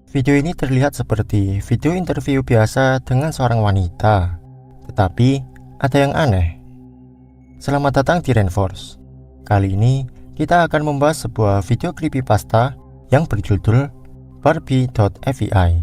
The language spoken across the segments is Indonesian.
Video ini terlihat seperti video interview biasa dengan seorang wanita, tetapi ada yang aneh. Selamat datang di Rainforce. Kali ini kita akan membahas sebuah video creepypasta yang berjudul Barbie.fyi.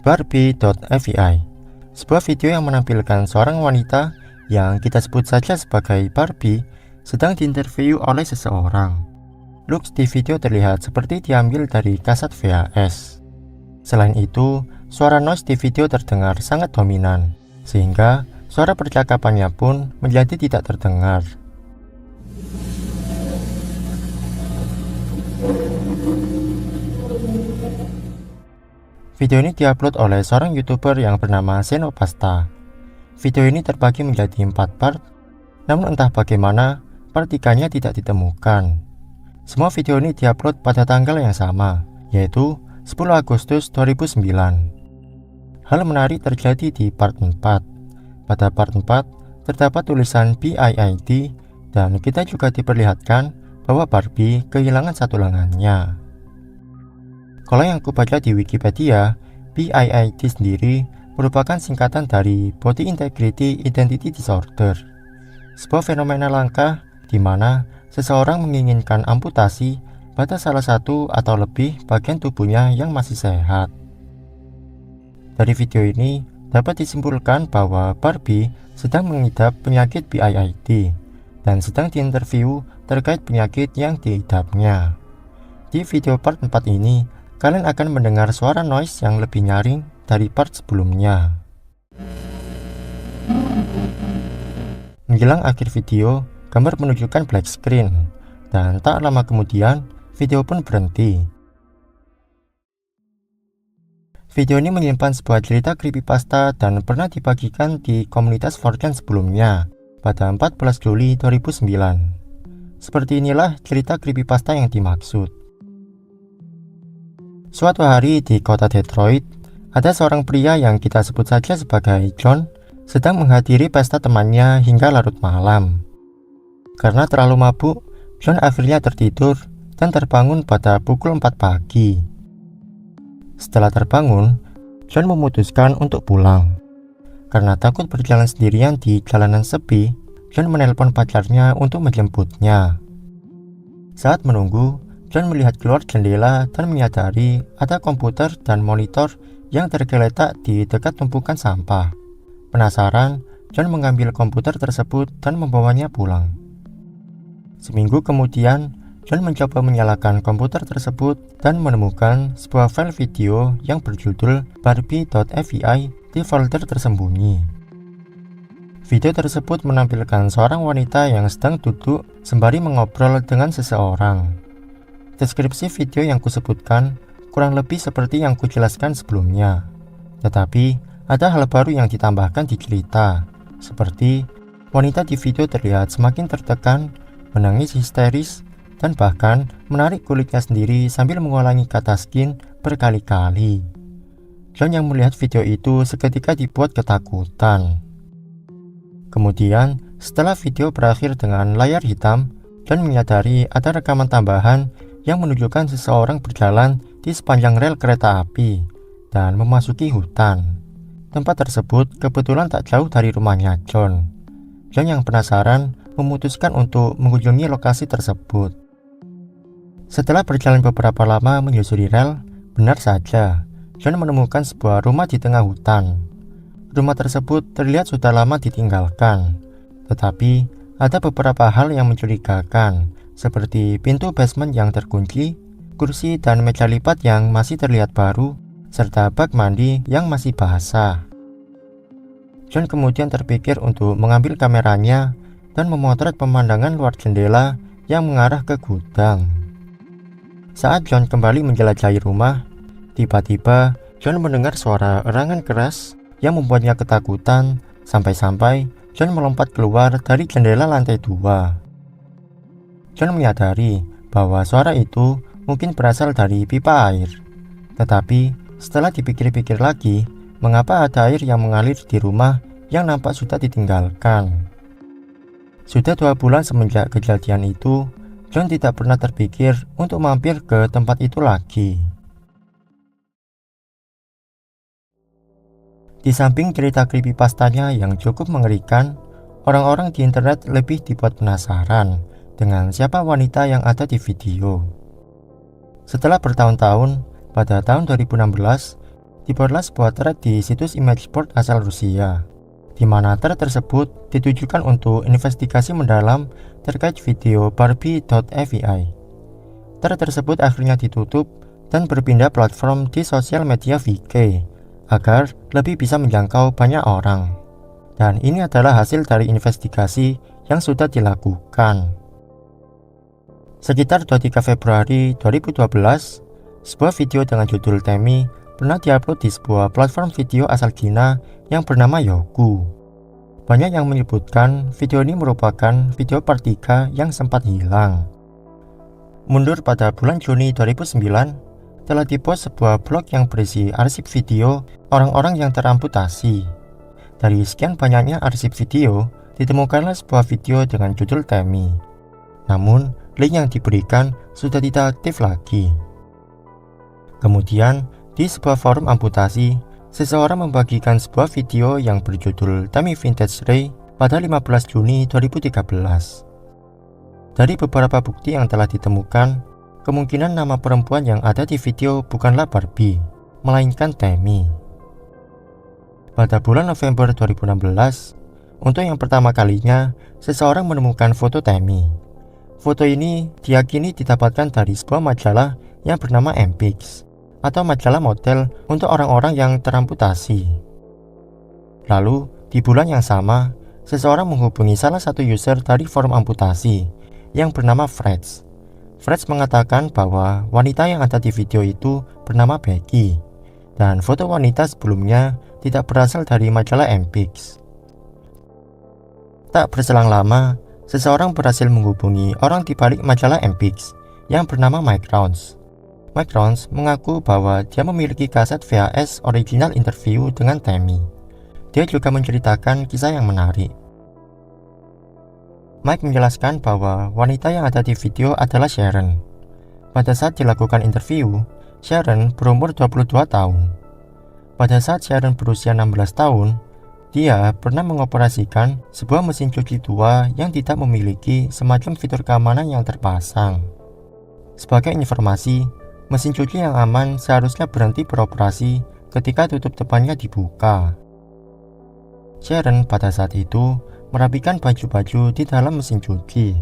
Barbie.fyi, sebuah video yang menampilkan seorang wanita yang kita sebut saja sebagai Barbie sedang diinterview oleh seseorang. Looks di video terlihat seperti diambil dari kaset VHS. Selain itu, suara noise di video terdengar sangat dominan, sehingga suara percakapannya pun menjadi tidak terdengar. Video ini diupload oleh seorang YouTuber yang bernama Senopasta. Video ini terbagi menjadi 4 part, namun entah bagaimana part 3-nya tidak ditemukan. Semua video ini diupload pada tanggal yang sama, yaitu 10 Agustus 2009. Hal menarik terjadi di part 4. Pada part 4 terdapat tulisan BIID dan kita juga diperlihatkan bahwa Barbie kehilangan satu lengannya. Kalau yang aku baca di Wikipedia, BIID sendiri merupakan singkatan dari Body Integrity Identity Disorder, sebuah fenomena langka di mana seseorang menginginkan amputasi pada salah satu atau lebih bagian tubuhnya yang masih sehat. Dari video ini dapat disimpulkan bahwa Barbie sedang mengidap penyakit BIID dan sedang diinterview terkait penyakit yang diidapnya. Di video part 4 ini, kalian akan mendengar suara noise yang lebih nyaring dari part sebelumnya. Menjelang akhir video, gambar menunjukkan black screen, dan tak lama kemudian, video pun berhenti. Video ini menyimpan sebuah cerita creepypasta dan pernah dibagikan di komunitas 4chan sebelumnya, pada 14 Juli 2009. Seperti inilah cerita creepypasta yang dimaksud. Suatu hari di kota Detroit, ada seorang pria yang kita sebut saja sebagai John sedang menghadiri pesta temannya hingga larut malam. Karena terlalu mabuk, John akhirnya tertidur dan terbangun pada pukul 4 pagi. Setelah terbangun, John memutuskan untuk pulang. Karena takut berjalan sendirian di jalanan sepi, John menelpon pacarnya untuk menjemputnya. Saat menunggu, John melihat keluar jendela dan menyadari ada komputer dan monitor yang tergeletak di dekat tumpukan sampah. Penasaran, John mengambil komputer tersebut dan membawanya pulang. Seminggu kemudian, John mencoba menyalakan komputer tersebut dan menemukan sebuah file video yang berjudul Barbie.fyi di folder tersembunyi. Video tersebut menampilkan seorang wanita yang sedang duduk sembari mengobrol dengan seseorang. Deskripsi video yang kusebutkan kurang lebih seperti yang kujelaskan sebelumnya, tetapi ada hal baru yang ditambahkan di cerita, seperti wanita di video terlihat semakin tertekan, menangis histeris, dan bahkan menarik kulitnya sendiri sambil mengulangi kata skin berkali-kali. John yang melihat video itu seketika dibuat ketakutan. Kemudian, setelah video berakhir dengan layar hitam, John menyadari ada rekaman tambahan yang menunjukkan seseorang berjalan di sepanjang rel kereta api dan memasuki hutan. Tempat tersebut kebetulan tak jauh dari rumahnya John. John yang penasaran memutuskan untuk mengunjungi lokasi tersebut. Setelah berjalan beberapa lama menyusuri rel, benar saja, John menemukan sebuah rumah di tengah hutan. Rumah tersebut terlihat sudah lama ditinggalkan, tetapi ada beberapa hal yang mencurigakan, seperti pintu basement yang terkunci, kursi dan meja lipat yang masih terlihat baru, serta bak mandi yang masih basah. John kemudian terpikir untuk mengambil kameranya dan memotret pemandangan luar jendela yang mengarah ke gudang. Saat John kembali menjelajahi rumah, tiba-tiba John mendengar suara erangan keras yang membuatnya ketakutan, sampai-sampai John melompat keluar dari jendela lantai 2. John menyadari bahwa suara itu mungkin berasal dari pipa air. Tetapi setelah dipikir-pikir lagi, mengapa ada air yang mengalir di rumah yang nampak sudah ditinggalkan? Sudah 2 bulan semenjak kejadian itu, John tidak pernah terpikir untuk mampir ke tempat itu lagi. Di samping cerita creepypastanya yang cukup mengerikan, orang-orang di internet lebih dibuat penasaran dengan siapa wanita yang ada di video. Setelah bertahun-tahun, pada tahun 2016, dibuatlah sebuah thread di situs ImagePort asal Rusia, di mana thread tersebut ditujukan untuk investigasi mendalam terkait video Barbie.avi. Thread tersebut akhirnya ditutup dan berpindah platform di sosial media VK agar lebih bisa menjangkau banyak orang. Dan ini adalah hasil dari investigasi yang sudah dilakukan. Sekitar 23 Februari 2012, sebuah video dengan judul Tammy pernah diupload di sebuah platform video asal China yang bernama Youku. Banyak yang menyebutkan video ini merupakan video part 3 yang sempat hilang. Mundur pada bulan Juni 2009, telah dipost sebuah blog yang berisi arsip video orang-orang yang teramputasi. Dari sekian banyaknya arsip video, ditemukanlah sebuah video dengan judul Tammy. Namun, link yang diberikan sudah tidak aktif lagi. Kemudian, di sebuah forum amputasi, seseorang membagikan sebuah video yang berjudul Tammy Vintage Ray pada 15 Juni 2013. Dari beberapa bukti yang telah ditemukan, kemungkinan nama perempuan yang ada di video bukanlah Barbie, melainkan Tammy. Pada bulan November 2016, untuk yang pertama kalinya, seseorang menemukan foto Tammy. Foto ini diyakini didapatkan dari sebuah majalah yang bernama MPix, atau majalah model untuk orang-orang yang teramputasi. Lalu, di bulan yang sama, seseorang menghubungi salah satu user dari forum amputasi yang bernama Freds. Freds mengatakan bahwa wanita yang ada di video itu bernama Becky, dan foto wanita sebelumnya tidak berasal dari majalah MPix. Tak berselang lama, seseorang berhasil menghubungi orang di balik majalah MPix yang bernama Mike Rounds. Mike Rounds mengaku bahwa dia memiliki kaset VHS original interview dengan Tammy. Dia juga menceritakan kisah yang menarik. Mike menjelaskan bahwa wanita yang ada di video adalah Sharon. Pada saat dilakukan interview, Sharon berumur 22 tahun. Pada saat Sharon berusia 16 tahun, dia pernah mengoperasikan sebuah mesin cuci tua yang tidak memiliki semacam fitur keamanan yang terpasang. Sebagai informasi, mesin cuci yang aman seharusnya berhenti beroperasi ketika tutup depannya dibuka. Sharon pada saat itu merapikan baju-baju di dalam mesin cuci,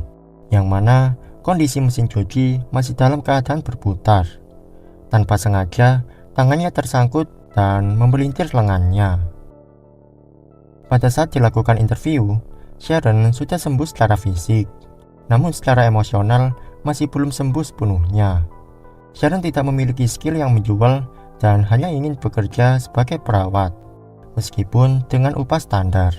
yang mana kondisi mesin cuci masih dalam keadaan berputar. Tanpa sengaja, tangannya tersangkut dan memelintir lengannya. Pada saat dilakukan interview, Sharon sudah sembuh secara fisik, namun secara emosional masih belum sembuh sepenuhnya. Sharon tidak memiliki skill yang menjual dan hanya ingin bekerja sebagai perawat, meskipun dengan upah standar.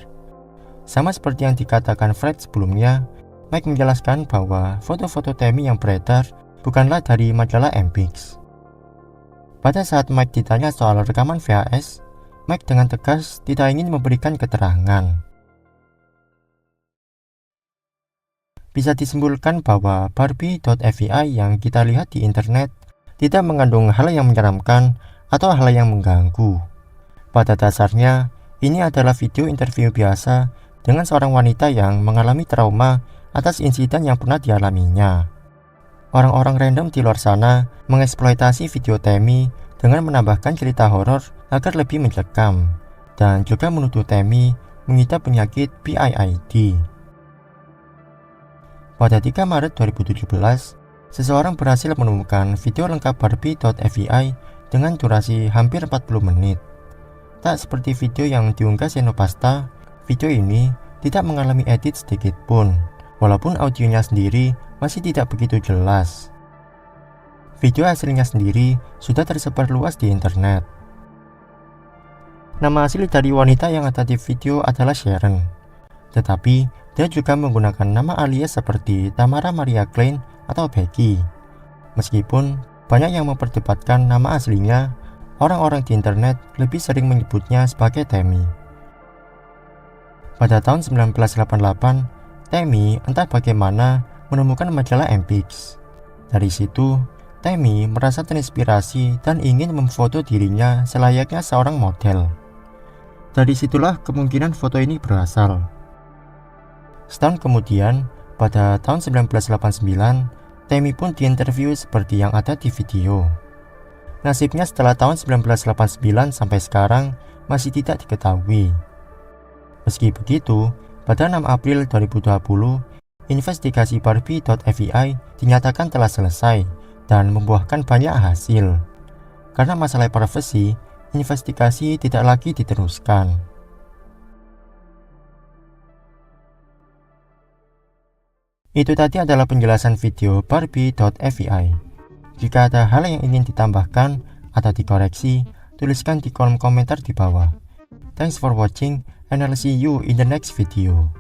Sama seperti yang dikatakan Fred sebelumnya, Mike menjelaskan bahwa foto-foto Tammy yang beredar bukanlah dari majalah MPix. Pada saat Mike ditanya soal rekaman VHS, Mike dengan tegas tidak ingin memberikan keterangan. Bisa disimpulkan bahwa Barbie.avi yang kita lihat di internet tidak mengandung hal yang menyeramkan atau hal yang mengganggu. Pada dasarnya, ini adalah video interview biasa dengan seorang wanita yang mengalami trauma atas insiden yang pernah dialaminya. Orang-orang random di luar sana mengeksploitasi video Tammy dengan menambahkan cerita horor agar lebih mencekam, dan juga menuduh Tammy mengidap penyakit PID. Pada 3 Maret 2017, seseorang berhasil menemukan video lengkap Barbie.avi dengan durasi hampir 40 menit. Tak seperti video yang diunggah Xenopasta, video ini tidak mengalami edit sedikit pun, walaupun audionya sendiri masih tidak begitu jelas. Video aslinya sendiri sudah tersebar luas di internet. Nama asli dari wanita yang ada di video adalah Sharon, tetapi dia juga menggunakan nama alias seperti Tamara Maria Klein atau Becky. Meskipun banyak yang memperdebatkan nama aslinya, orang-orang di internet lebih sering menyebutnya sebagai Tammy. Pada tahun 1988, Tammy entah bagaimana menemukan majalah MPix. Dari situ, Tammy merasa terinspirasi dan ingin memfoto dirinya selayaknya seorang model. Dari situlah kemungkinan foto ini berasal. Setahun kemudian, pada tahun 1989, Tammy pun diinterview seperti yang ada di video. Nasibnya setelah tahun 1989 sampai sekarang masih tidak diketahui. Meski begitu, pada 6 April 2020, investigasi Barbie.fbi dinyatakan telah selesai dan membuahkan banyak hasil. Karena masalah privasi, investigasi tidak lagi diteruskan. Itu tadi adalah penjelasan video Barbie.fbi. Jika ada hal yang ingin ditambahkan atau dikoreksi, tuliskan di kolom komentar di bawah. Thanks for watching and I'll see you in the next video.